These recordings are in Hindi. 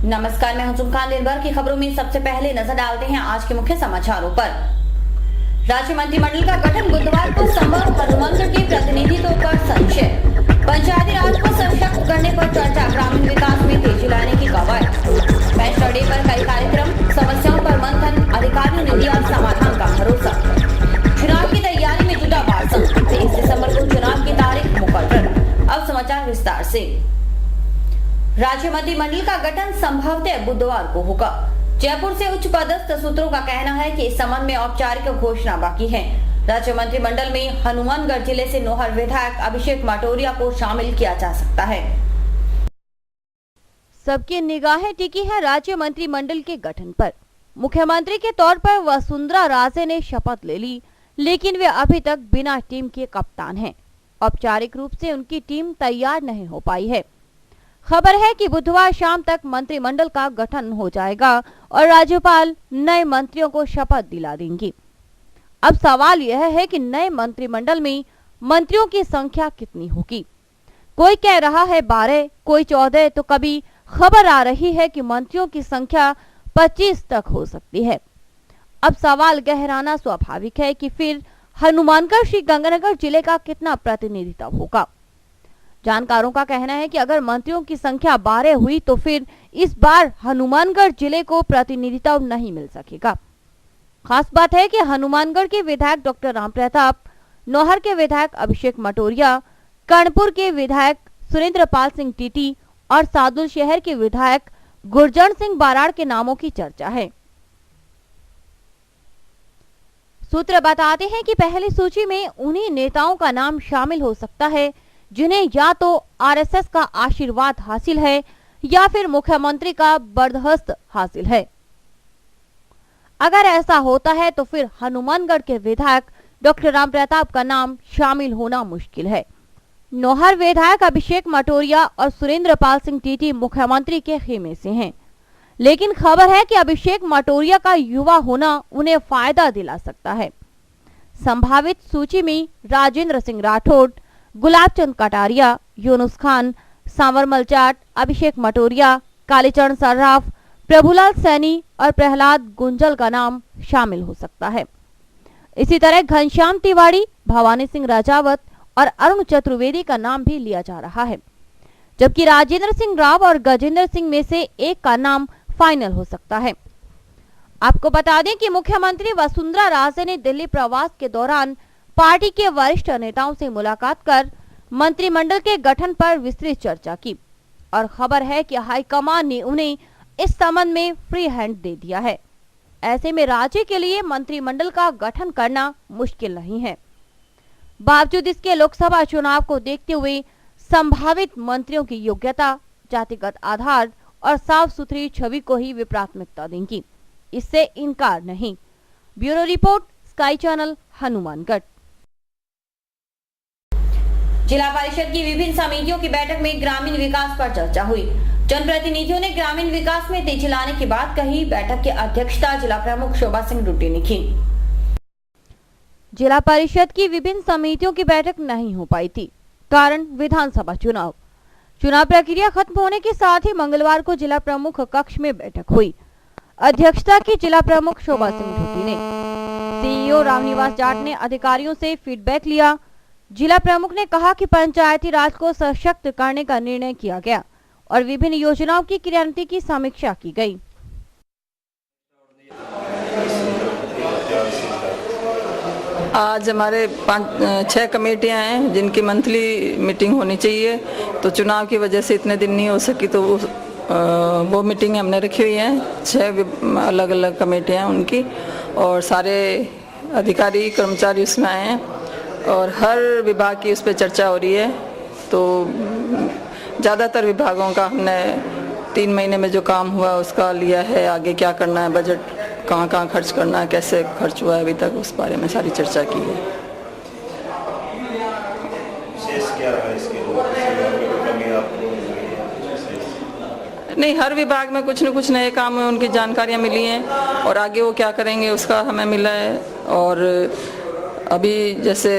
नमस्कार, मैं हूं जुमखान। दिन भर की खबरों में सबसे पहले नजर डालते हैं आज के मुख्य समाचारों पर। राज्य मंत्रिमंडल का गठन बुधवार को संभव, हनुमानगढ़ के प्रतिनिधित्व पर संशय। पंचायती राज को सशक्त करने पर चर्चा, ग्रामीण विकास में तेजी लाने की कवायद। पेंशन डे पर कई कार्यक्रम, समस्याओं पर मंथन, अधिकारियों ने दिया समाधान का भरोसा। चुनाव की तैयारी में जुटा बासंग, 23 दिसंबर को चुनाव की तारीख मुकर्रर। अब समाचार विस्तार से। राज्य मंत्रिमंडल का गठन संभवतः बुधवार को होगा। जयपुर से उच्च पदस्थ सूत्रों का कहना है कि इस संबंध में औपचारिक घोषणा बाकी है। राज्य मंत्रिमंडल में हनुमानगढ़ जिले से नौहर विधायक अभिषेक मटोरिया को शामिल किया जा सकता है। सबकी निगाहें टिकी है राज्य मंत्रिमंडल के गठन पर। मुख्यमंत्री के तौर पर वसुंधरा राजे ने शपथ ले ली, लेकिन वे अभी तक बिना टीम के कप्तान हैं। औपचारिक रूप से उनकी टीम तैयार नहीं हो पाई है। खबर है कि बुधवार शाम तक मंत्रिमंडल का गठन हो जाएगा और राज्यपाल नए मंत्रियों को शपथ दिला देंगी। अब सवाल यह है कि नए मंत्रिमंडल में मंत्रियों की संख्या कितनी होगी। कोई कह रहा है 12, कोई 14, तो कभी खबर आ रही है कि मंत्रियों की संख्या 25 तक हो सकती है। अब सवाल गहराना स्वाभाविक है कि फिर हनुमानगढ़ श्री गंगानगर जिले का कितना प्रतिनिधित्व होगा। जानकारों का कहना है कि अगर मंत्रियों की संख्या 12 हुई तो फिर इस बार हनुमानगढ़ जिले को प्रतिनिधित्व नहीं मिल सकेगा। खास बात है कि हनुमानगढ़ के विधायक डॉक्टर राम प्रताप, नौहर के विधायक अभिषेक मटोरिया, कर्णपुर के विधायक सुरेंद्र पाल सिंह टीटी और सादुल शहर के विधायक गुरजन सिंह बाराड़ के नामों की चर्चा है। सूत्र बताते हैं कि पहली सूची में उन्हीं नेताओं का नाम शामिल हो सकता है जिन्हें या तो आरएसएस का आशीर्वाद हासिल है या फिर मुख्यमंत्री का बर्दहस्त हासिल है। अगर ऐसा होता है तो फिर हनुमानगढ़ के विधायक डॉक्टर राम प्रताप का नाम शामिल होना मुश्किल है। नौहर विधायक अभिषेक मटोरिया और सुरेंद्र पाल सिंह टीटी मुख्यमंत्री के खेमे से हैं, लेकिन खबर है कि अभिषेक मटोरिया का युवा होना उन्हें फायदा दिला सकता है। संभावित सूची में राजेंद्र सिंह राठौड़, गुलाबचंद कटारिया, यूनुस खान, सांवरमल जाट, अभिषेक मटोरिया, कालीचरण सर्राफ, प्रभुलाल सैनी और प्रहलाद गुंजल का नाम शामिल हो सकता है। इसी तरह घनश्याम तिवारी, भवानी सिंह राजावत और अरुण चतुर्वेदी का नाम भी लिया जा रहा है, जबकि राजेंद्र सिंह राव और गजेंद्र सिंह में से एक का नाम फाइनल हो सकता है। आपको बता दें कि मुख्यमंत्री वसुंधरा राजे ने दिल्ली प्रवास के दौरान पार्टी के वरिष्ठ नेताओं से मुलाकात कर मंत्रिमंडल के गठन पर विस्तृत चर्चा की और खबर है कि हाईकमान ने उन्हें इस संबंध में फ्री हैंड दे दिया है। ऐसे में राज्य के लिए मंत्रिमंडल का गठन करना मुश्किल नहीं है। बावजूद इसके लोकसभा चुनाव को देखते हुए संभावित मंत्रियों की योग्यता, जातिगत आधार और साफ सुथरी छवि को ही वे प्राथमिकता देंगी, इससे इनकार नहीं। Bureau report, sky channel, Hanumangarh. जिला परिषद की विभिन्न समितियों की बैठक में ग्रामीण विकास पर चर्चा हुई। जनप्रतिनिधियों ने ग्रामीण विकास में तेजी लाने की बात कही। बैठक की अध्यक्षता जिला प्रमुख शोभा सिंह रुटी ने की। जिला परिषद की विभिन्न समितियों की बैठक नहीं हो पाई थी, कारण विधानसभा चुनाव। चुनाव प्रक्रिया खत्म होने के साथ ही मंगलवार को जिला प्रमुख कक्ष में बैठक हुई। अध्यक्षता की जिला प्रमुख शोभा सिंह रुटी ने। सीईओ रामनिवास जाट ने अधिकारियों से फीडबैक लिया। जिला प्रमुख ने कहा कि पंचायती राज को सशक्त करने का निर्णय किया गया और विभिन्न योजनाओं की क्रियान्विति की समीक्षा की गई। आज हमारे 5-6 कमेटियां हैं जिनकी मंथली मीटिंग होनी चाहिए, तो चुनाव की वजह से इतने दिन नहीं हो सकी, तो वो मीटिंग हमने रखी हुई है। 6 अलग अलग कमेटियां हैं उनकी, और सारे अधिकारी कर्मचारी उसमें आए हैं और हर विभाग की उस पर चर्चा हो रही है। तो ज़्यादातर विभागों का हमने 3 महीने में जो काम हुआ उसका लिया है, आगे क्या करना है, बजट कहाँ कहाँ खर्च करना है, कैसे खर्च हुआ है अभी तक, उस बारे में सारी चर्चा की है। नहीं, हर विभाग में कुछ न कुछ नए काम है, उनकी जानकारियाँ मिली हैं और आगे वो क्या करेंगे उसका हमें मिला है। और अभी जैसे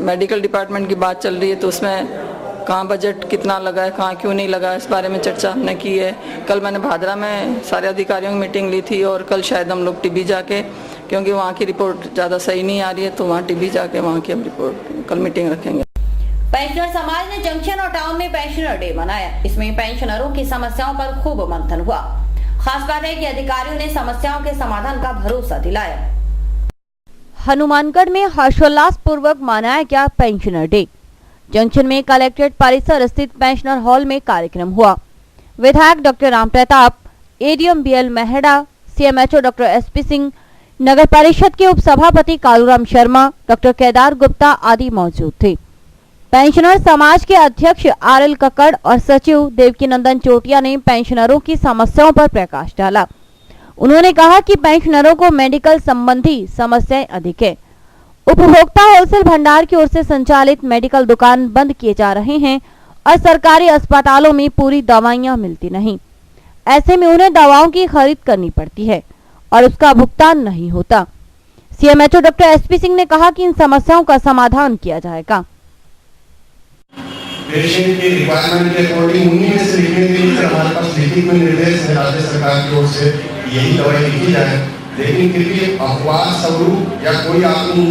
मेडिकल डिपार्टमेंट की बात चल रही है तो उसमें कहाँ बजट कितना लगा है, कहाँ क्यों नहीं लगा, इस बारे में चर्चा हमने की है। कल मैंने भादरा में सारे अधिकारियों की मीटिंग ली थी और कल शायद हम लोग टिब्बी जाके, क्योंकि वहाँ की रिपोर्ट ज़्यादा सही नहीं आ रही है, तो वहाँ टिब्बी जाके वहाँ की हम रिपोर्ट कल मीटिंग रखेंगे। पेंशनर समाज ने जंक्शन और टाउन में पेंशनर डे मनाया। इसमें पेंशनरों की समस्याओं पर खूब मंथन हुआ। खास बात है कि अधिकारियों ने समस्याओं के समाधान का भरोसा दिलाया। हनुमानगढ़ में हर्षोल्लास पूर्वक मनाया गया पेंशनर डे। जंक्शन में कलेक्ट्रेट परिसर स्थित पेंशनर हॉल में कार्यक्रम हुआ। विधायक doctor Ram Pratap, ADM BL Mehra, CMHO doctor SP Singh, नगर परिषद के उपसभापति कालूराम शर्मा, डॉक्टर केदार गुप्ता आदि मौजूद थे। पेंशनर समाज के अध्यक्ष आरएल कक्कड़ और सचिव देवकीनंदन चोटिया ने पेंशनरों की समस्याओं पर प्रकाश डाला। उन्होंने कहा कि पेंशनरों को मेडिकल संबंधी समस्याएं अधिक है। उपभोक्ता होलसेल भंडार की ओर से संचालित मेडिकल दुकान बंद किए जा रहे हैं और सरकारी अस्पतालों में पूरी दवाइयां मिलती नहीं। ऐसे में उन्हें दवाओं की खरीद करनी पड़ती है और उसका भुगतान नहीं होता। सीएमएचओ डॉक्टर एसपी सिंह ने कहा कि इन समस्याओं का समाधान किया जाएगा। पेशेंट की रिक्वायरमेंट के अकॉर्डिंग उन्हीं में से लिखने के लिए हमारे पास लिखित में निर्देश है राज्य सरकार की ओर से यही दवाई लिखी जाए। लेकिन फिर भी अपवाद स्वरूप या कोई आदमी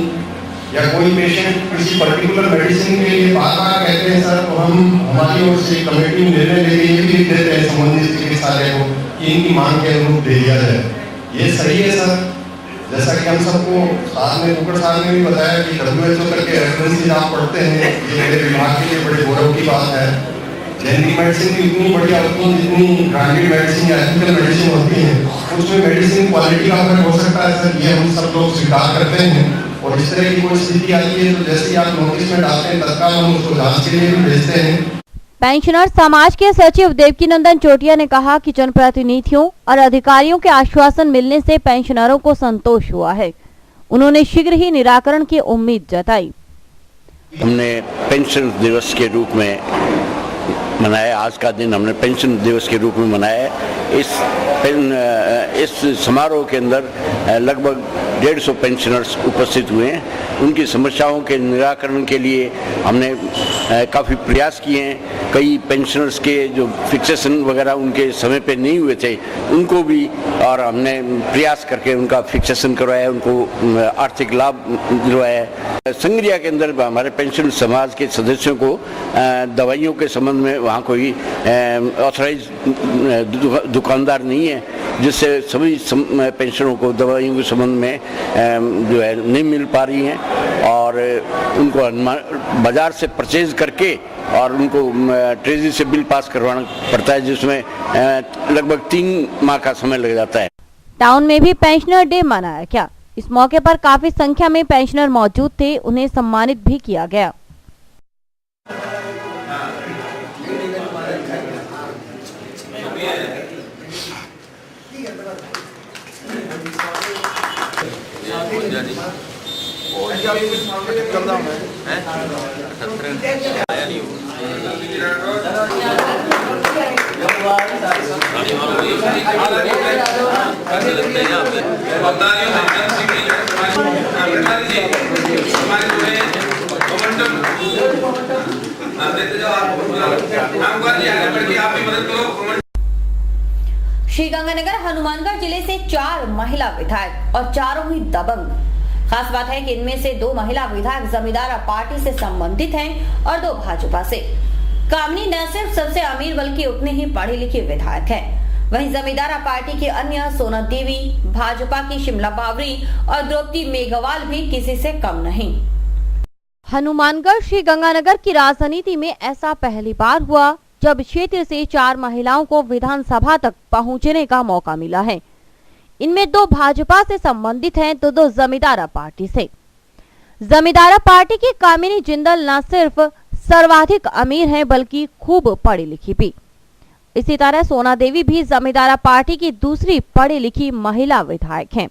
या कोई पेशेंट किसी पर्टिकुलर मेडिसिन के लिए बार बार कहते हैं सर, तो हम हमारी ओर से कमेटी निर्णय लेके ये भी लिख देते हैं संबंधित चिकित्सालय को कि इनकी मांग के अनुरूप दे दिया जाए। ये सही है सर। जैसा कि हम सबको साथ में कुकड़ साहब ने भी बताया कि WHO करके रेफरेंसेस आप पढ़ते हैं, ये मेरे विभाग के लिए बड़े गौरव की बात है। जेनरिक मेडिसिन भी इतनी बढ़िया होती है जितनी ब्रांडेड मेडिसिन या एथिकल मेडिसिन होती है, उसमें मेडिसिन क्वालिटी का फर्क हो सकता है सर, ये हम सब लोग स्वीकार करते हैं। और इस तरह की कोई स्थिति आती है तो जैसे ही आप नोटिस में डालते हैं तत्काल हम उसको जांच के लिए भी भेजते हैं। पेंशनर समाज के सचिव देवकीनंदन चोटिया ने कहा कि जनप्रतिनिधियों और अधिकारियों के आश्वासन मिलने से पेंशनरों को संतोष हुआ है। उन्होंने शीघ्र ही निराकरण की उम्मीद जताई। हमने पेंशन दिवस के रूप में मनाया, आज का दिन हमने पेंशन दिवस के रूप में मनाया। इस समारोह के अंदर लगभग 150 पेंशनर्स उपस्थित हुए हैं। उनकी समस्याओं के निराकरण के लिए हमने काफ़ी प्रयास किए हैं। कई पेंशनर्स के जो फिक्सेशन वगैरह उनके समय पे नहीं हुए थे उनको भी, और हमने प्रयास करके उनका फिक्सेशन करवाया, उनको आर्थिक लाभ दिलवाया। संग्रिया के अंदर हमारे पेंशन समाज के सदस्यों को दवाइयों के संबंध में वहाँ कोई ऑथराइज दुकानदार नहीं है, जिससे सभी पेंशनरों को दवाइयों के संबंध में जो है नहीं मिल पा रही हैं और उनको बाजार से परचेज करके और उनको ट्रेजरी से बिल पास करवाना पड़ता है, जिसमें लगभग 3 माह का समय लग जाता है। टाउन में भी पेंशनर डे मनाया गया। इस मौके पर काफी संख्या में पेंशनर मौजूद थे, उन्हें सम्मानित भी किया गया। श्रीगंगानगर हनुमानगढ़ जिले से 4 महिला विधायक और चारों ही दबंग। खास बात है कि इनमें से 2 महिला विधायक जमींदारा पार्टी से संबंधित हैं और 2 भाजपा से। कामनी न सिर्फ सबसे अमीर बल्कि उतने ही पढ़ी लिखी विधायक हैं। वहीं जमींदारा पार्टी के अन्य सोना देवी, भाजपा की शिमला बावरी और द्रौपदी मेघवाल भी किसी से कम नहीं। हनुमानगढ़ श्रीगंगानगर की राजनीति में ऐसा पहली बार हुआ जब क्षेत्र से 4 महिलाओं को विधानसभा तक पहुंचने का मौका मिला है। इनमें 2 भाजपा से संबंधित हैं तो 2 जमींदारा पार्टी से। जमींदारा पार्टी की कामिनी जिंदल न सिर्फ सर्वाधिक अमीर हैं बल्कि खूब पढ़ी लिखी भी। इसी तरह सोना देवी भी जमींदारा पार्टी की दूसरी पढ़ी लिखी महिला विधायक हैं,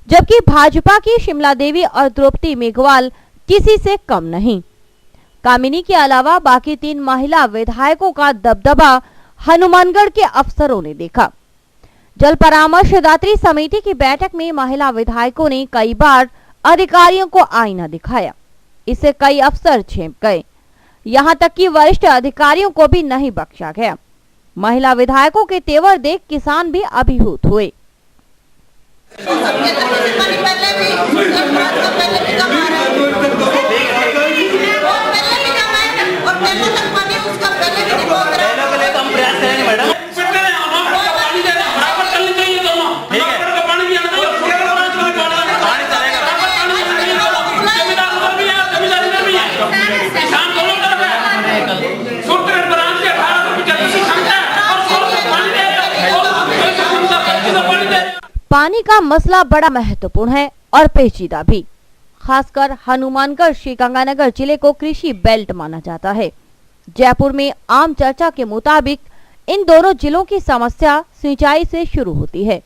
जबकि भाजपा की शिमला देवी और द्रौपदी मेघवाल किसी से कम नहीं। कामिनी के अलावा बाकी 3 महिला विधायकों का दबदबा हनुमानगढ़ के अफसरों ने देखा। जल परामर्शदात्री समिति की बैठक में महिला विधायकों ने कई बार अधिकारियों को आईना दिखाया। इससे कई अफसर चेप गए। यहाँ तक कि वरिष्ठ अधिकारियों को भी नहीं बख्शा गया। महिला विधायकों के तेवर देख किसान भी अभिभूत हुए। पानी का मसला बड़ा महत्वपूर्ण है और पेचीदा भी। खासकर हनुमानगढ़ श्रीगंगानगर जिले को कृषि बेल्ट माना जाता है। जयपुर में आम चर्चा के मुताबिक इन दोनों जिलों की समस्या सिंचाई से शुरू होती है,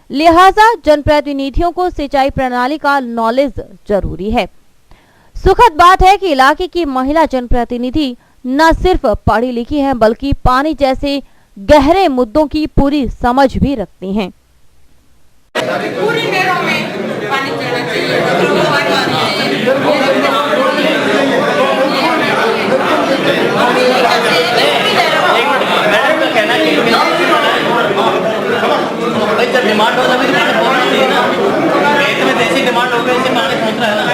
लिहाजा जनप्रतिनिधियों को सिंचाई प्रणाली का नॉलेज जरूरी है। सुखद बात है कि इलाके की महिला जनप्रतिनिधि न सिर्फ पढ़ी लिखी हैं, बल्कि पानी जैसे गहरे मुद्दों की पूरी समझ भी रखती हैं। पूरी नहरों में पानी चढ़ना चाहिए। जब डिमांड हो तभी पानी पहुंचना चाहिए ना। खेत में जैसी डिमांड हो गई इससे पानी पहुंच रहा है ना।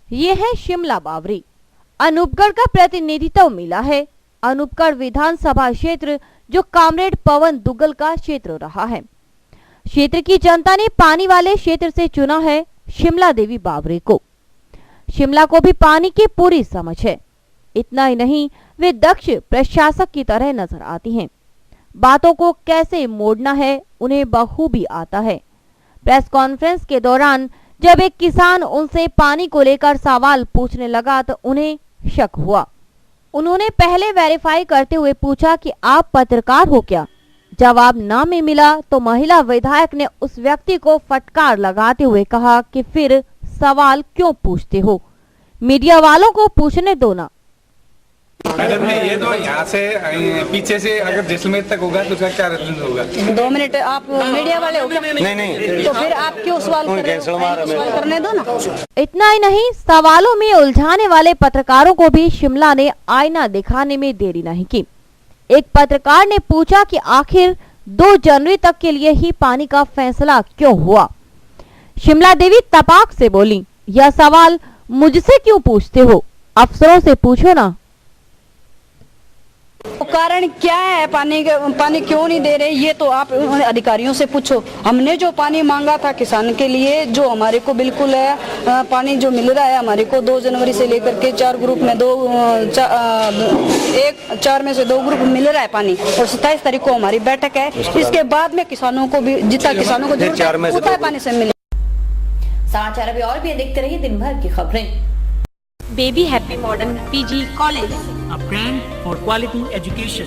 ये है शिमला बावरी। अनूपगढ़ का प्रतिनिधित्व मिला है। अनूपगढ़ विधानसभा क्षेत्र जो कामरेड पवन दुग्गल का क्षेत्र रहा है। क्षेत्र की जनता ने पानी वाले क्षेत्र से चुना है शिमला देवी बावरी को। शिमला को भी पानी की पूरी समझ है। इतना ही नहीं, वे दक्ष प्रशासक की तरह नजर आती हैं। बातों को कैसे मोड़ना है उन्हें बखूबी आता है। प्रेस कॉन्फ्रेंस के दौरान जब एक किसान उनसे पानी को लेकर सवाल पूछने लगा तो उन्हें शक हुआ। उन्होंने पहले वेरीफाई करते हुए पूछा कि आप पत्रकार हो क्या? जवाब ना में मिला तो महिला विधायक ने उस व्यक्ति को फटकार लगाते हुए कहा कि फिर सवाल क्यों पूछते हो, मीडिया वालों को पूछने दो ना। मैडम ये तो यहाँ से पीछे से अगर जैसलमेर तक होगा तो उसका क्या रेफरेंस होगा? 2 मिनट, आप मीडिया वाले हो क्या? नहीं तो फिर आप क्यों सवाल कर रहे हो? सवाल करने दो ना। इतना ही नहीं, सवालों में उलझाने वाले पत्रकारों को भी शिमला ने आईना दिखाने में देरी नहीं की। एक पत्रकार ने पूछा कि आखिर 2 जनवरी तक के लिए ही पानी का फैसला क्यों हुआ? शिमला देवी तपाक से बोली, यह सवाल मुझसे क्यों पूछते हो, अफसरों से पूछो ना। तो कारण क्या है? पानी क्यों नहीं दे रहे ये तो आप अधिकारियों से पूछो। हमने जो पानी मांगा था किसान के लिए, जो हमारे को बिल्कुल है पानी जो मिल रहा है हमारे को 2 जनवरी से लेकर के 4 ग्रुप में 4 में से 2 ग्रुप मिल रहा है पानी, और 27 तारीख को हमारी बैठक है। इसके बाद में किसानों को भी जितना किसानों को जरूरत है पानी से मिले। समाचार अभी और भी देखते रहिए दिन भर की खबरें। Baby happy modern PG college, a brand for quality education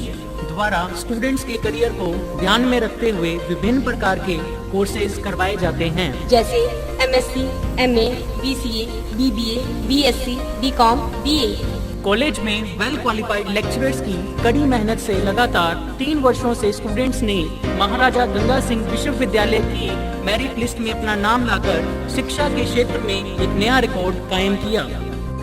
द्वारा स्टूडेंट्स के करियर को ध्यान में रखते हुए विभिन्न प्रकार के कोर्सेज करवाए जाते हैं, जैसे MSc, MA, BCA, BBA, BSc, BCom, BA। College में वेल क्वालिफाइड लेक्चरर्स की कड़ी मेहनत से लगातार 3 वर्षों से स्टूडेंट्स ने महाराजा गंगा सिंह विश्वविद्यालय की मेरिट लिस्ट में अपना नाम लाकर शिक्षा के क्षेत्र में एक नया रिकॉर्ड कायम किया।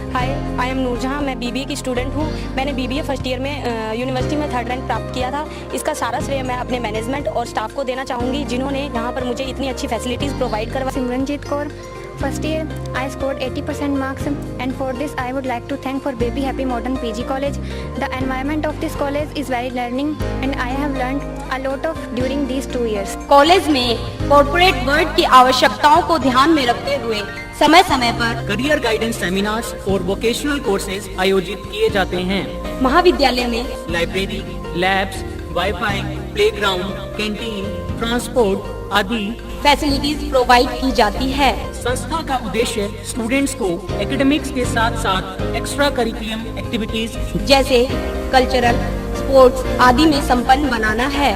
हाय, आई एम नूरजहां, मैं BBA की स्टूडेंट हूँ। मैंने BBA फर्स्ट ईयर में यूनिवर्सिटी में 3rd रैंक प्राप्त किया था। इसका सारा श्रेय मैं अपने मैनेजमेंट और स्टाफ को देना चाहूँगी, जिन्होंने यहाँ पर मुझे इतनी अच्छी फैसिलिटीज़ प्रोवाइड करवा। Simranjeet Kaur, first year I scored 80% marks, and for this I would like to thank for Baby Happy Modern PG College. The environment of this college is very learning and I have learned a lot of during these 2 years. College में कॉर्पोरेट वर्ल्ड की आवश्यकताओं को ध्यान में रखते हुए समय समय पर करियर गाइडेंस सेमिनार्स और वोकेशनल कोर्सेज आयोजित किए जाते हैं। महाविद्यालय में library, labs wifi, playground, canteen, transport आदि फैसिलिटीज प्रोवाइड की जाती है। संस्था का उद्देश्य स्टूडेंट्स को एकेडमिक्स के साथ साथ एक्स्ट्रा करिकुलम एक्टिविटीज जैसे कल्चरल, स्पोर्ट्स आदि में संपन्न बनाना है।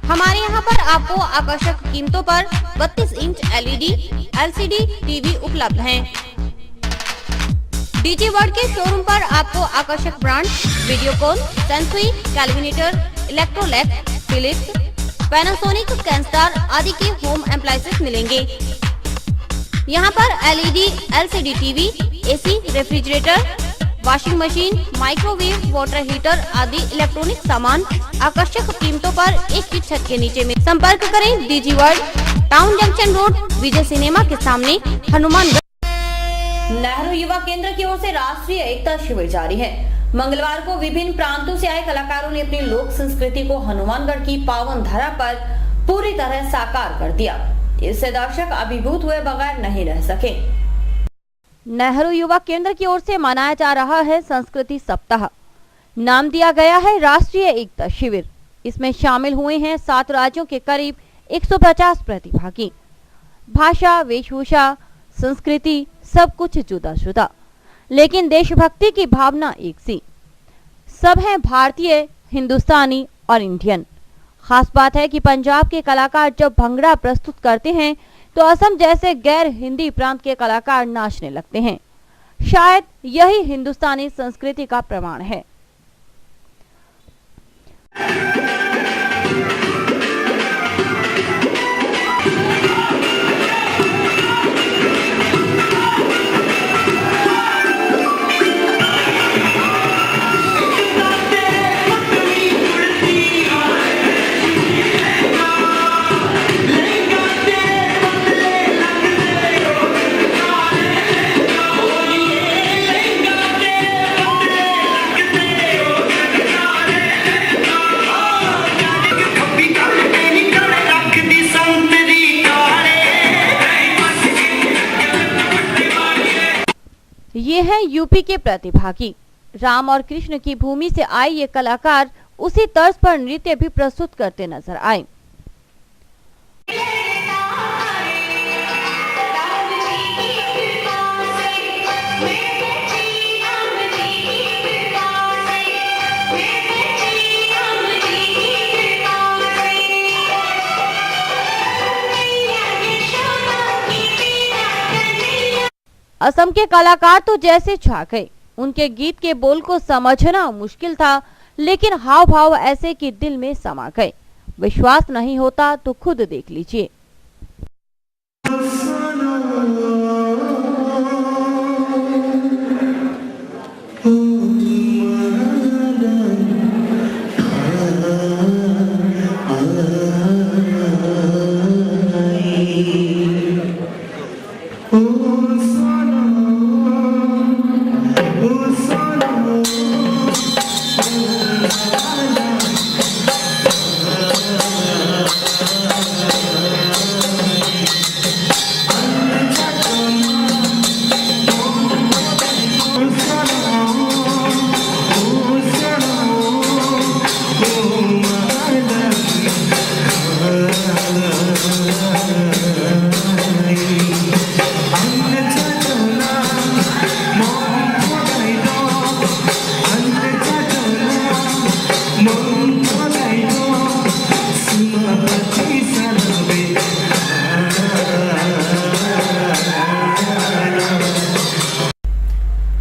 हमारे यहाँ पर आपको आकर्षक कीमतों पर 32 इंच LED, LCD टीवी उपलब्ध हैं। डीजी वर्ल्ड के शोरूम पर आपको आकर्षक brand Videocon, Sansui, Kelvinator, Electrolux, Philips, Panasonic, Kenstar आदि के होम एप्लायंसेस मिलेंगे। यहाँ पर LED, LCD TV, AC, refrigerator, washing machine, microwave, water heater आदि इलेक्ट्रॉनिक सामान आकर्षक कीमतों पर एक ही छत के नीचे में। संपर्क करें DG world, town junction road, Vijay cinema के सामने, हनुमानगढ़। नेहरू युवा केंद्र की ओर से राष्ट्रीय एकता शिविर जारी है। मंगलवार को विभिन्न प्रांतों से आए कलाकारों ने अपनी लोक संस्कृति को हनुमानगढ़ की पावन धरा पर पूरी तरह साकार कर दिया। इससे दर्शक अभिभूत हुए बगैर नहीं रह सके। नेहरू युवा केंद्र की ओर से मनाया जा रहा है संस्कृति सप्ताह। नाम दिया गया है राष्ट्रीय एकता शिविर। इसमें शामिल हुए हैं 7 राज्यों के करीब 150 प्रतिभागी। भाषा, वेशभूषा, संस्कृति सब कुछ जुदा जुदा, लेकिन देशभक्ति की भावना एक सी। सब हैं भारतीय, हिंदुस्तानी और इंडियन। खास बात है कि पंजाब के कलाकार जब भंगड़ा प्रस्तुत करते हैं तो असम जैसे गैर हिंदी प्रांत के कलाकार नाचने लगते हैं। शायद यही हिंदुस्तानी संस्कृति का प्रमाण है। ये हैं यूपी के प्रतिभागी। राम और कृष्ण की भूमि से आए ये कलाकार उसी तर्ज पर नृत्य भी प्रस्तुत करते नजर आए। असम के कलाकार तो जैसे छा गए। उनके गीत के बोल को समझना मुश्किल था, लेकिन हाव भाव ऐसे कि दिल में समा गए। विश्वास नहीं होता तो खुद देख लीजिए।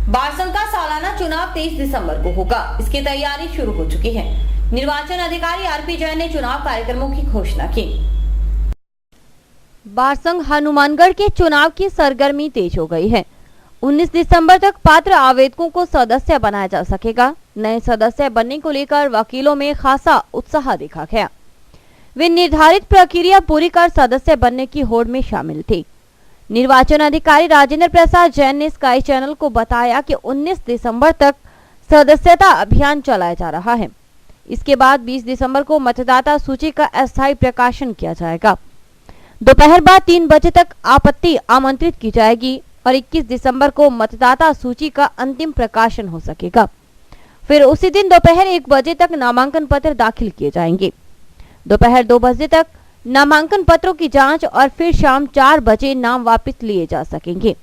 बारसंग का सालाना चुनाव 23 दिसंबर को होगा। इसकी तैयारी शुरू हो चुकी है। निर्वाचन अधिकारी आरपी जैन ने चुनाव कार्यक्रमों की घोषणा की। बारसंग हनुमानगढ़ के चुनाव की सरगर्मी तेज हो गई है। 19 दिसंबर तक पात्र आवेदकों को सदस्य बनाया जा सकेगा। नए सदस्य बनने को लेकर वकीलों में खासा उत्साह देखा गया। वे निर्धारित प्रक्रिया पूरी कर सदस्य बनने की होड़ में शामिल थे। निर्वाचन अधिकारी राजेंद्र प्रसाद जैन ने स्काई चैनल को बताया कि 19 दिसंबर तक सदस्यता अभियान चलाया जा रहा है। इसके बाद 20 दिसंबर को मतदाता सूची का अस्थायी प्रकाशन किया जाएगा। दोपहर बाद 3 बजे तक आपत्ति आमंत्रित की जाएगी और 21 दिसंबर को मतदाता सूची का अंतिम प्रकाशन हो सकेगा। फिर उसी दिन दोपहर 1 बजे तक नामांकन पत्र दाखिल किए जाएंगे। दोपहर 2 बजे तक नामांकन पत्रों की जांच और फिर शाम 4 बजे नाम वापस लिए जा सकेंगे।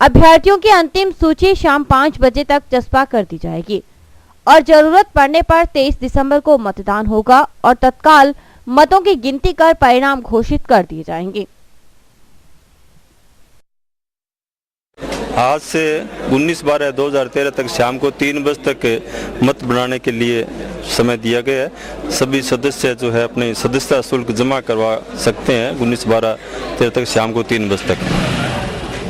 अभ्यर्थियों की अंतिम सूची शाम 5 बजे तक चस्पा कर दी जाएगी और जरूरत पड़ने पर 23 दिसंबर को मतदान होगा और तत्काल मतों की गिनती कर परिणाम घोषित कर दिए जाएंगे। आज से 19/12/2013 तक शाम को 3 बजे तक मत बनाने के लिए समय दिया गया है। सभी सदस्य जो है अपने सदस्यता शुल्क जमा करवा सकते हैं 19/12/13 तक शाम को 3 बजे तक।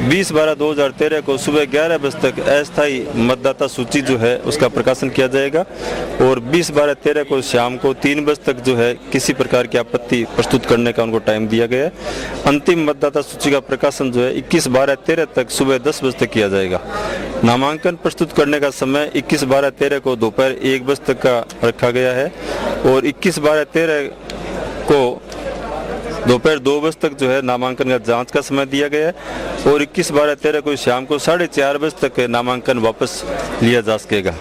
20/12/2013 को सुबह 11 बजे तक अस्थायी मतदाता सूची जो है उसका प्रकाशन किया जाएगा और 20/12/13 को शाम को 3 बजे तक जो है किसी प्रकार की आपत्ति प्रस्तुत करने का उनको टाइम दिया गया है। अंतिम मतदाता सूची का प्रकाशन जो है 21/12/13 तक सुबह 10 बजे तक किया जाएगा। नामांकन प्रस्तुत करने का समय 21/12/13 को दोपहर 1 बजे तक का रखा गया है और 21/12/13 को दोपहर 2 बजे तक जो है नामांकन का जांच का समय दिया गया है और 21/12/13 को शाम को 4:30 बजे तक नामांकन वापस लिया जा सकेगा।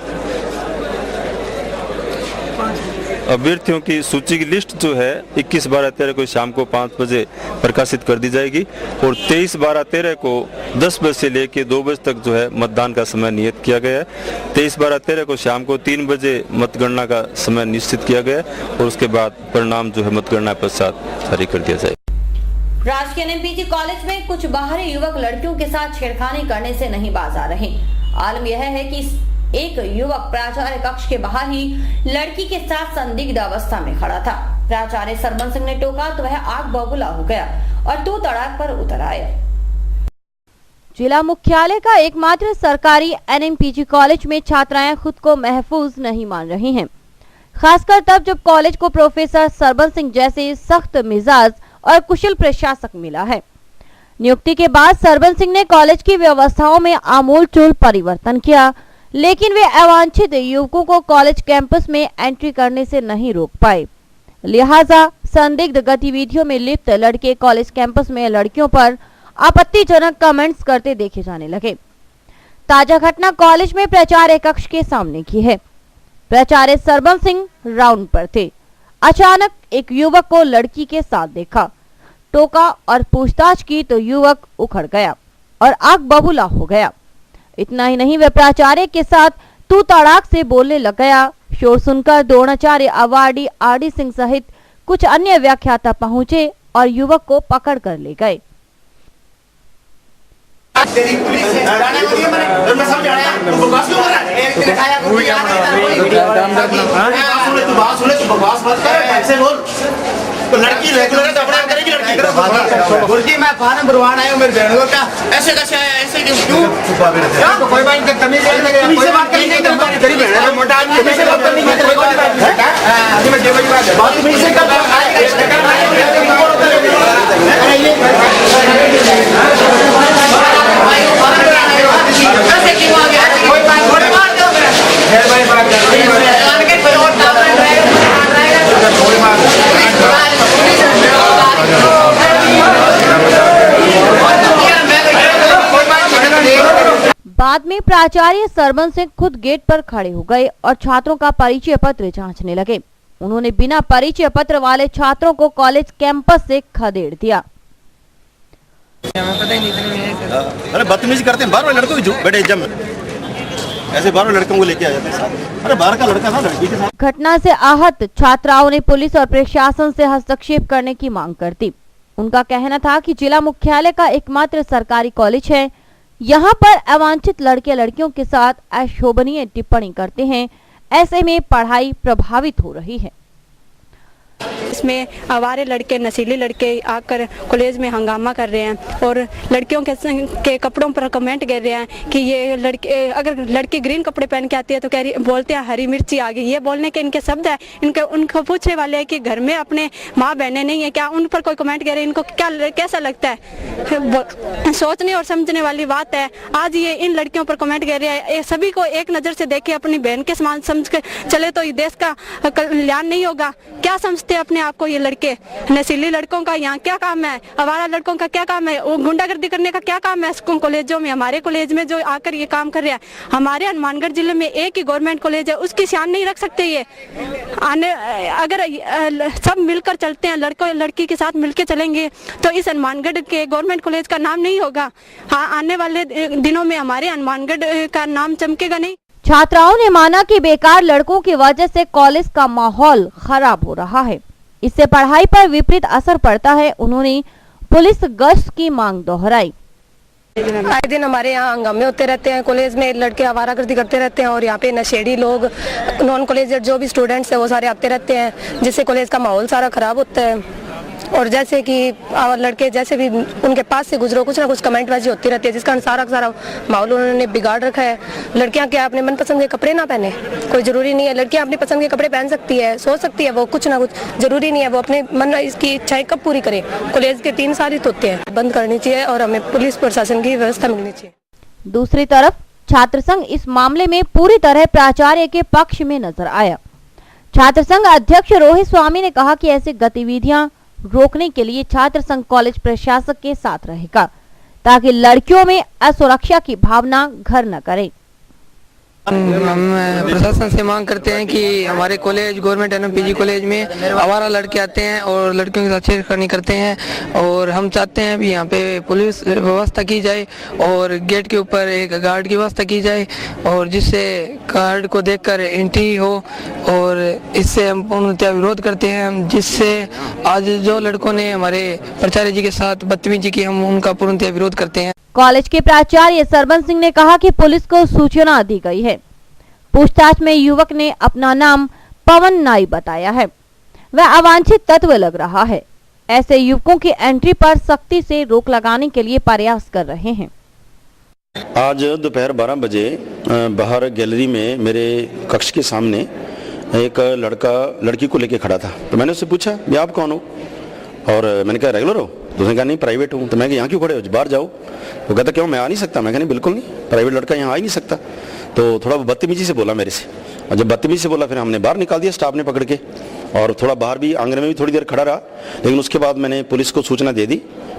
अभ्यर्थियों की सूची की लिस्ट जो है 21/12/13 को शाम को 5 बजे प्रकाशित कर दी जाएगी और 23/12/13 को 10 बजे से लेकर 2 बजे तक जो है मतदान का समय नियत किया गया है। 23/12/13 को शाम को 3 बजे मतगणना का समय निश्चित किया गया है और उसके बाद परिणाम जो है मतगणना पश्चात जारी कर दिया जाएगा। राजकीय एनएमपीजी कॉलेज में कुछ बाहरी युवक लड़कियों के साथ छेड़खानी करने से नहीं बाज आ रहे। आलम यह है कि एक युवक प्राचार्य कक्ष के बाहर ही लड़की के साथ संदिग्ध अवस्था में खड़ा था। प्राचार्य सरबन सिंह ने टोका तो वह आग बबूला हो गया और तू तड़ाक पर उतर आया। जिला मुख्यालय का एकमात्र सरकारी एनएमपीजी कॉलेज में छात्राएं खुद को महफूज नहीं मान रही हैं, खासकर तब जब कॉलेज को प्रोफेसर सरबन सिंह जैसे सख्त मिजाज और कुशल प्रशासक मिला है। नियुक्ति के बाद सरबन सिंह ने कॉलेज की व्यवस्थाओं में आमूलचूल परिवर्तन किया, लेकिन वे अवांछित युवकों को कॉलेज कैंपस में एंट्री करने से नहीं रोक पाए। लिहाजा संदिग्ध गतिविधियों में लिप्त लड़के कॉलेज कैंपस में लड़कियों पर आपत्तिजनक कमेंट्स करते देखे जाने लगे। ताजा घटना कॉलेज में प्राचार्य कक्ष के सामने की है। प्राचार्य सरबन सिंह राउंड पर थे। अचानक एक युवक को लड़की के साथ देखा, टोका और पूछताछ की तो युवक उखड़ गया और आग बबूला हो गया। इतना ही नहीं, वह प्राचार्य के साथ तू तड़ाक से बोलने लग गया। शोर सुनकर द्रोणाचार्य अवार्डी आरडी सिंह सहित कुछ अन्य व्याख्याता पहुंचे और युवक को पकड़ कर ले गए। तो लड़की रेगुलर है तो अपने करेगी लड़की गुरुजी मैं फार्म भरवान आया हूं मेरे बहनों का ऐसे कैसे है ऐसे क्यों क्या कोई बात नहीं तमीज नहीं कोई बात नहीं तो हमारी गरीब है मोटा आदमी से बात करनी है कोई बात है अभी मैं जेब की बात में से कर ऐसे क्यों आ गया कोई बात थोड़ी बात दो मेरे भाई बात कर के कोई और काम रहेगा कोई बात बाद में प्राचार्य सरबन सिंह खुद गेट पर खड़े हो गए और छात्रों का परिचय पत्र जांचने लगे। उन्होंने बिना परिचय पत्र वाले छात्रों को कॉलेज कैंपस से खदेड़ दिया। अरे बदतमीजी करते हैं, बाहर वाले लड़कों की बेटे जम ऐसे बाहर लड़कों को लेके आ जाते हैं। अरे बाहर का लड़का था लड़की के साथ। घटना से आहत छात्राओं ने पुलिस और प्रशासन से हस्तक्षेप करने की मांग कर दी। उनका कहना था कि जिला मुख्यालय का एकमात्र सरकारी कॉलेज है, यहाँ पर अवांछित लड़के लड़कियों के साथ अशोभनीय टिप्पणी करते हैं, ऐसे में पढ़ाई प्रभावित हो रही है। इसमें आवारे लड़के नशीले लड़के आकर कॉलेज में हंगामा कर रहे हैं और लड़कियों के कपड़ों पर कमेंट कर रहे हैं कि ये लड़के अगर लड़की ग्रीन कपड़े पहन के आती है तो कह रही बोलते हैं हरी मिर्ची आ गई। ये बोलने के इनके शब्द है। उनको पूछने वाले हैं कि घर में अपने माँ बहनें नहीं है क्या, उन पर कोई कमेंट कर रहे हैं, इनको क्या कैसा लगता है? सोचने और समझने वाली बात है। आज ये इन लड़कियों पर कमेंट कर रहे हैं। सभी को एक नज़र से देखे अपनी बहन के समान समझ कर चले तो देश का कल्याण नहीं होगा। क्या समझते समझते हैं अपने आप को ये लड़के? नशीली लड़कों का यहाँ क्या काम है? आवारा लड़कों का क्या काम है? वो गुंडागर्दी करने का क्या काम है? स्कूल कॉलेजों में, हमारे कॉलेज में जो आकर ये काम कर रहे हैं। हमारे हनुमानगढ़ जिले में एक ही गवर्नमेंट कॉलेज है, उसकी शान नहीं रख सकते ये? अगर सब मिलकर चलते हैं, लड़कों लड़की के साथ मिलकर चलेंगे तो इस हनुमानगढ़ के गवर्नमेंट कॉलेज का नाम नहीं होगा। हाँ, आने वाले दिनों में हमारे हनुमानगढ़ का नाम चमकेगा नहीं। छात्राओं ने माना कि बेकार लड़कों की वजह से कॉलेज का माहौल खराब हो रहा है, इससे पढ़ाई पर विपरीत असर पड़ता है। उन्होंने पुलिस गश्त की मांग दोहराई। आए दिन हमारे यहाँ हंगामे होते रहते हैं, कॉलेज में लड़के आवारागर्दी करते रहते हैं और यहाँ पे नशेड़ी लोग, नॉन कॉलेज जो भी स्टूडेंट्स हैं वो सारे आते रहते हैं, जिससे कॉलेज का माहौल सारा खराब होता है। और जैसे कि लड़के जैसे भी उनके पास से गुजरो, कुछ ना कुछ कमेंटबाजी होती रहती है, जिस कारण सारा माहौल उन्होंने बिगाड़ रखा है। लड़कियां क्या अपने मनपसंद के कपड़े ना पहने? कोई जरूरी नहीं है, लड़कियां अपनी पसंद के कपड़े पहन सकती है, सोच सकती है वो, कुछ ना कुछ जरूरी नहीं है वो अपने मन इसकी इच्छाएं कब पूरी करे। कॉलेज के 3 साल ही तो होते हैं, बंद करनी चाहिए और हमें पुलिस प्रशासन की व्यवस्था मिलनी चाहिए। दूसरी तरफ छात्र संघ इस मामले में पूरी तरह प्राचार्य के पक्ष में नजर आया। छात्र संघ अध्यक्ष रोहित स्वामी ने कहा कि ऐसी गतिविधियां रोकने के लिए छात्र संघ कॉलेज प्रशासक के साथ रहेगा, ताकि लड़कियों में असुरक्षा की भावना घर न करे। हम प्रशासन से मांग करते हैं कि हमारे कॉलेज गवर्नमेंट एनएमपीजी कॉलेज में आवारा लड़के आते हैं और लड़कियों के साथ छेड़खानी करते हैं, और हम चाहते हैं भी यहाँ पे पुलिस व्यवस्था की जाए और गेट के ऊपर एक गार्ड की व्यवस्था की जाए, और जिससे गार्ड को देखकर एंट्री हो। और इससे हम पूर्णतः विरोध करते हैं, जिससे आज जो लड़कों ने हमारे प्राचार्य जी के साथ बदतमीजी की, हम उनका पूर्णतः विरोध करते हैं। कॉलेज के प्राचार्य सरबन सिंह ने कहा कि पुलिस को सूचना दी गई है। पूछताछ में युवक ने अपना नाम पवन नाई बताया है। वह अवांछित तत्व लग रहा है। ऐसे युवकों की एंट्री पर सख्ती से रोक लगाने के लिए प्रयास कर रहे हैं। आज दोपहर 12 बजे बाहर गैलरी में मेरे कक्ष के सामने एक लड़का लड़की को लेके खड़ा था। तो मैंने उससे पूछा, ये आप कौन हो? और मैंने कहा रेगुलर हो? तो उसने कहा नहीं, प्राइवेट हूँ। तो मैं यहाँ क्यों खड़े हो, बाहर जाओ। वो कहता क्यों, मैं आ नहीं सकता? मैं कहा नहीं, बिल्कुल नहीं, प्राइवेट लड़का यहाँ आ ही नहीं सकता। तो थोड़ा बदतमीजी से बोला मेरे से, और जब बदतमीजी से बोला फिर हमने बाहर निकाल दिया स्टाफ ने पकड़ के, और थोड़ा बाहर भी आंगन में भी थोड़ी देर खड़ा रहा। लेकिन उसके बाद मैंने पुलिस को सूचना दे दी।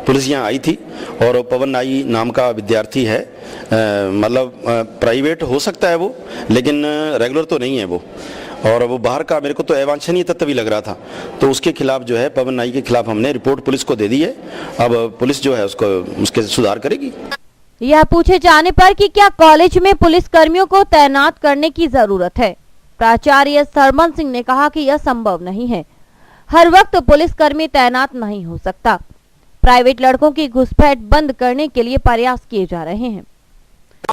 पुलिस यहाँ आई थी और पवन नाई नाम का विद्यार्थी है, मतलब प्राइवेट हो सकता है वो, लेकिन रेगुलर तो नहीं है वो, और वो बाहर का मेरे को तो अवांछनीय तत्व भी लग रहा था। तो उसके खिलाफ जो है, पवन नाई के खिलाफ हमने रिपोर्ट पुलिस को दे दी है। अब पुलिस जो है उसको उसके सुधार करेगी। यह पूछे जाने पर कि क्या कॉलेज में पुलिस कर्मियों को तैनात करने की जरूरत है, प्राचार्य सरमन सिंह ने कहा कि यह संभव नहीं है। हर वक्त पुलिस कर्मी तैनात नहीं हो सकता। प्राइवेट लड़कों की घुसपैठ बंद करने के लिए प्रयास किए जा रहे हैं।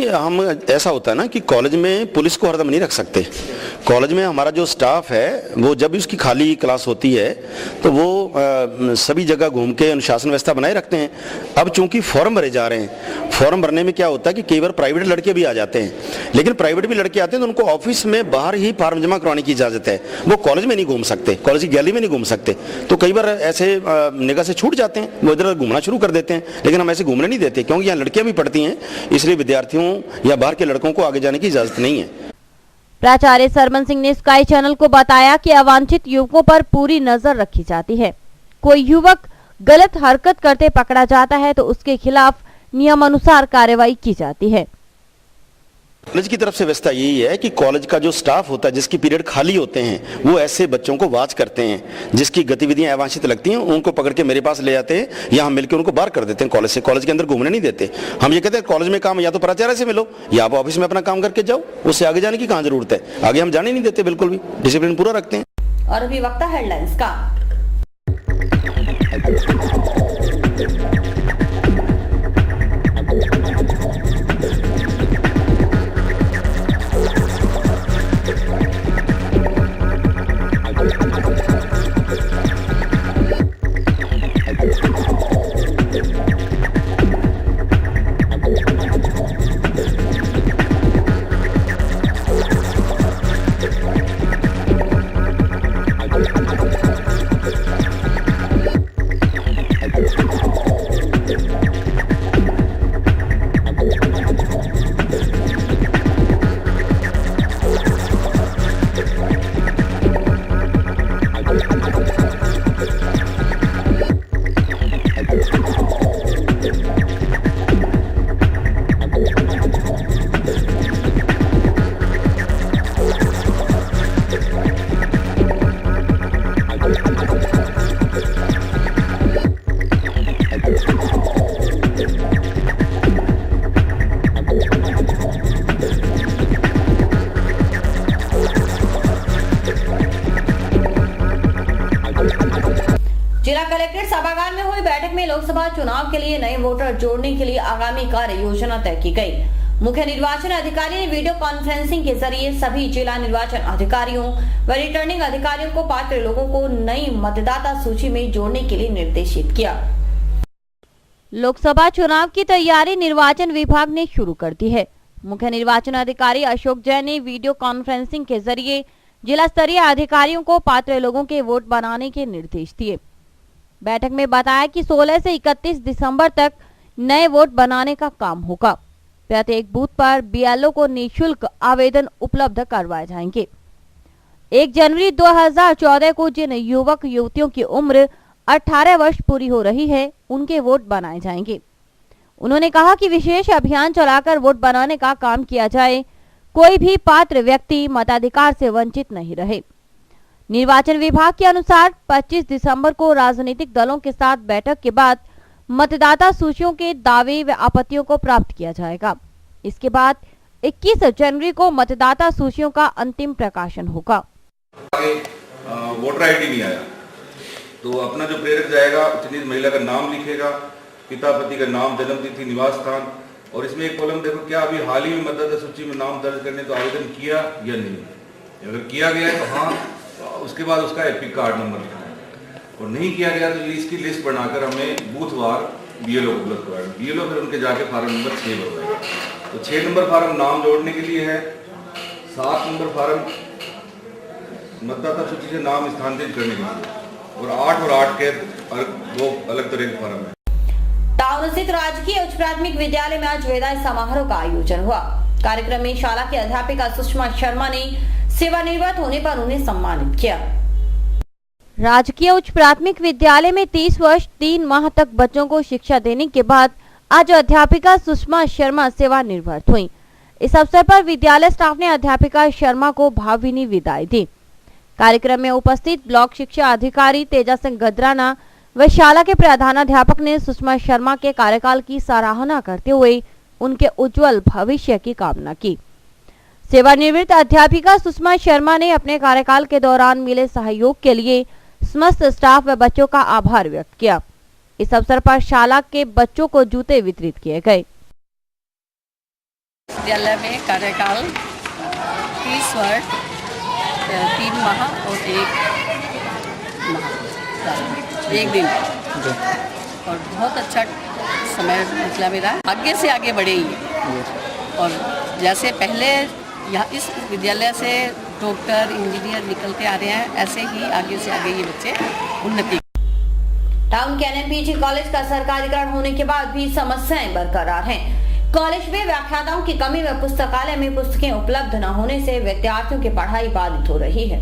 हम ऐसा होता है ना कि कॉलेज में पुलिस को हरदम नहीं रख सकते। कॉलेज में हमारा जो स्टाफ है वो जब भी उसकी खाली क्लास होती है तो वो सभी जगह घूम के अनुशासन व्यवस्था बनाए रखते हैं। अब चूंकि फॉर्म भरे जा रहे हैं, फॉर्म भरने में क्या होता है कि कई बार प्राइवेट लड़के भी आ जाते हैं, लेकिन प्राइवेट भी लड़के आते हैं तो उनको ऑफिस में बाहर ही फॉर्म जमा करवाने की इजाजत है। वो कॉलेज में नहीं घूम सकते, कॉलेज की गैलरी में नहीं घूम सकते। तो कई बार ऐसे निगाह से छूट जाते हैं, वो इधर घूमना शुरू कर देते हैं। लेकिन हम ऐसे घूमने नहीं देते, क्योंकि यहाँ लड़कियां भी पढ़ती हैं, इसलिए विद्यार्थियों या बाहर के लड़कों को आगे जाने की इजाजत नहीं है। प्राचार्य सरमन सिंह ने स्काई चैनल को बताया कि अवांछित युवकों पर पूरी नजर रखी जाती है। कोई युवक गलत हरकत करते पकड़ा जाता है तो उसके खिलाफ नियमानुसार कार्रवाई की जाती है। कॉलेज की तरफ से व्यवस्था यही है कि कॉलेज का जो स्टाफ होता है, जिसकी पीरियड खाली होते हैं, वो ऐसे बच्चों को वॉच करते हैं जिसकी गतिविधियां अवांछित लगती हैं, उनको पकड़ के मेरे पास ले आते हैं या हम मिलकर उनको बाहर कर देते हैं कॉलेज से। कॉलेज के अंदर घूमने नहीं देते। हम ये कहते हैं कॉलेज में काम या तो प्राचार्य से मिलो या आप ऑफिस में अपना काम करके जाओ, उससे आगे जाने की कहाँ जरूरत है। आगे हम जाने नहीं देते, बिल्कुल भी डिसिप्लिन पूरा रखते हैं। और अभी वक्त है हेडलाइंस का। जिला कलेक्ट्रेट सभागार में हुई बैठक में लोकसभा चुनाव के लिए नए वोटर जोड़ने के लिए आगामी कार्य योजना तय की गई। मुख्य निर्वाचन अधिकारी ने वीडियो कॉन्फ्रेंसिंग के जरिए सभी जिला निर्वाचन अधिकारियों व रिटर्निंग अधिकारियों को पात्र लोगों को नई मतदाता सूची में जोड़ने के लिए निर्देशित किया। लोकसभा चुनाव की तैयारी निर्वाचन विभाग ने शुरू कर दी है। मुख्य निर्वाचन अधिकारी अशोक जैन ने वीडियो कॉन्फ्रेंसिंग के जरिए जिला स्तरीय अधिकारियों को पात्र लोगों के वोट बनाने के निर्देश दिए। बैठक में बताया कि 16 से 31 दिसंबर तक नए वोट बनाने का काम होगा। प्रत्येक बूथ पर BLO को निःशुल्क आवेदन उपलब्ध करवाए जाएंगे। 1 जनवरी 2014 को जिन युवक युवतियों की उम्र 18 वर्ष पूरी हो रही है, उनके वोट बनाए जाएंगे। उन्होंने कहा कि विशेष अभियान चलाकर वोट बनाने का काम किया जाए, कोई भी पात्र व्यक्ति मताधिकार से वंचित नहीं रहे। निर्वाचन विभाग के अनुसार 25 दिसंबर को राजनीतिक दलों के साथ बैठक के बाद मतदाता सूचियों के दावे व आपत्तियों को प्राप्त किया जाएगा। इसके बाद 21 जनवरी को मतदाता सूचियों का अंतिम प्रकाशन होगा। वोटर आईडी नहीं आया तो अपना जो प्रेरक जाएगा, चयनित महिला का नाम लिखेगा, पिता पति का नाम, जन्मतिथि, निवास स्थान, और इसमें एक कॉलम देखो क्या अभी हाल ही में मतदाता सूची में नाम दर्ज करने तो आवेदन किया या नहीं। अगर किया गया है तो हाँ, उसके बाद उसका एपिक कार्ड नंबर लिखना है, और नहीं किया गया तो इसकी लिस्ट बनाकर हमें बूथवार BLO को उपलब्ध कराएगा। BLO फिर उनके जाके फार्म नंबर 6 भरवाएगा। तो 6 नंबर फार्म नाम जोड़ने के लिए है, 7 नंबर फार्म मतदाता सूची से नाम स्थानांतरित करने के लिए, और 8 और 8 के वो अलग तरह के फार्म है। टाउन स्थित राजकीय उच्च प्राथमिक विद्यालय में आज विदाई समारोह का आयोजन हुआ। कार्यक्रम में शाला की अध्यापिका सुषमा शर्मा ने सेवानिवृत्त होने पर उन्हें सम्मानित किया। राजकीय उच्च प्राथमिक विद्यालय में 30 वर्ष 3 माह तक बच्चों को शिक्षा देने के बाद आज अध्यापिका सुषमा शर्मा सेवानिवृत्त हुई। इस अवसर पर विद्यालय स्टाफ ने अध्यापिका शर्मा को भावभीनी विदाई दी। कार्यक्रम में उपस्थित ब्लॉक शिक्षा अधिकारी तेजा सिंह गदराना व शाला के प्रधानाध्यापक ने सुषमा शर्मा के कार्यकाल की सराहना करते हुए उनके उज्जवल भविष्य की कामना की। सेवानिवृत्त अध्यापिका सुषमा शर्मा ने अपने कार्यकाल के दौरान मिले सहयोग के लिए समस्त स्टाफ व बच्चों का आभार व्यक्त किया। इस अवसर पर शाला के बच्चों को जूते वितरित किए गए। विद्यालय में कार्यकाल 30 वर्ष 3 माह और 1 दिन और बहुत अच्छा समय निकला मेरा। आगे से आगे बढ़े ही और जैसे पहले यहाँ इस विद्यालय से डॉक्टर इंजीनियर निकलते आ रहे हैं, ऐसे ही आगे से आगे ये बच्चे उन्नति। टाउन के NMPG कॉलेज का सरकारीकरण होने के बाद भी समस्याएं बरकरार हैं। कॉलेज में व्याख्याताओं की कमी व पुस्तकालय में पुस्तकें उपलब्ध न होने से विद्यार्थियों की पढ़ाई बाधित हो रही है।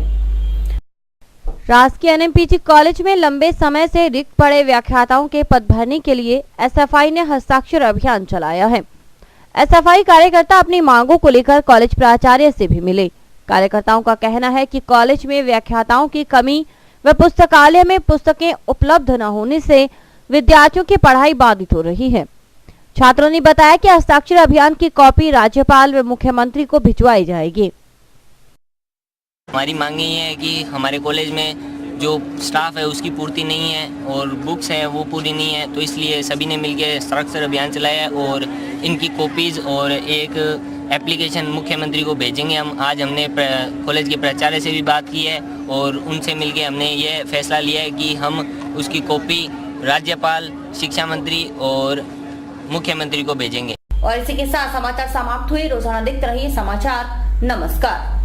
राजकीय NMPG कॉलेज में लंबे समय से रिक्त पड़े व्याख्याताओं के पद भरने के लिए SFI ने हस्ताक्षर अभियान चलाया है। SFI कार्यकर्ता अपनी मांगों को लेकर कॉलेज प्राचार्य से भी मिले। कार्यकर्ताओं का कहना है कि कॉलेज में व्याख्याताओं की कमी व पुस्तकालय में पुस्तकें उपलब्ध न होने से विद्यार्थियों की पढ़ाई बाधित हो रही है। छात्रों ने बताया कि हस्ताक्षर अभियान की कॉपी राज्यपाल व मुख्यमंत्री को भिजवाई जाएगी। हमारी मांग ये है कि हमारे कॉलेज में जो स्टाफ है उसकी पूर्ति नहीं है और बुक्स हैं वो पूरी नहीं है, तो इसलिए सभी ने मिलकर हस्ताक्षर अभियान चलाया है और इनकी कॉपीज और एक एप्लीकेशन मुख्यमंत्री को भेजेंगे हम। आज हमने कॉलेज के प्राचार्य से भी बात की है और उनसे मिलकर हमने ये फैसला लिया है कि हम उसकी कॉपी राज्यपाल, शिक्षा मंत्री और मुख्यमंत्री को भेजेंगे। और इसी के साथ समाचार समाप्त हुए। रोजाना देखते रहिए समाचार। नमस्कार।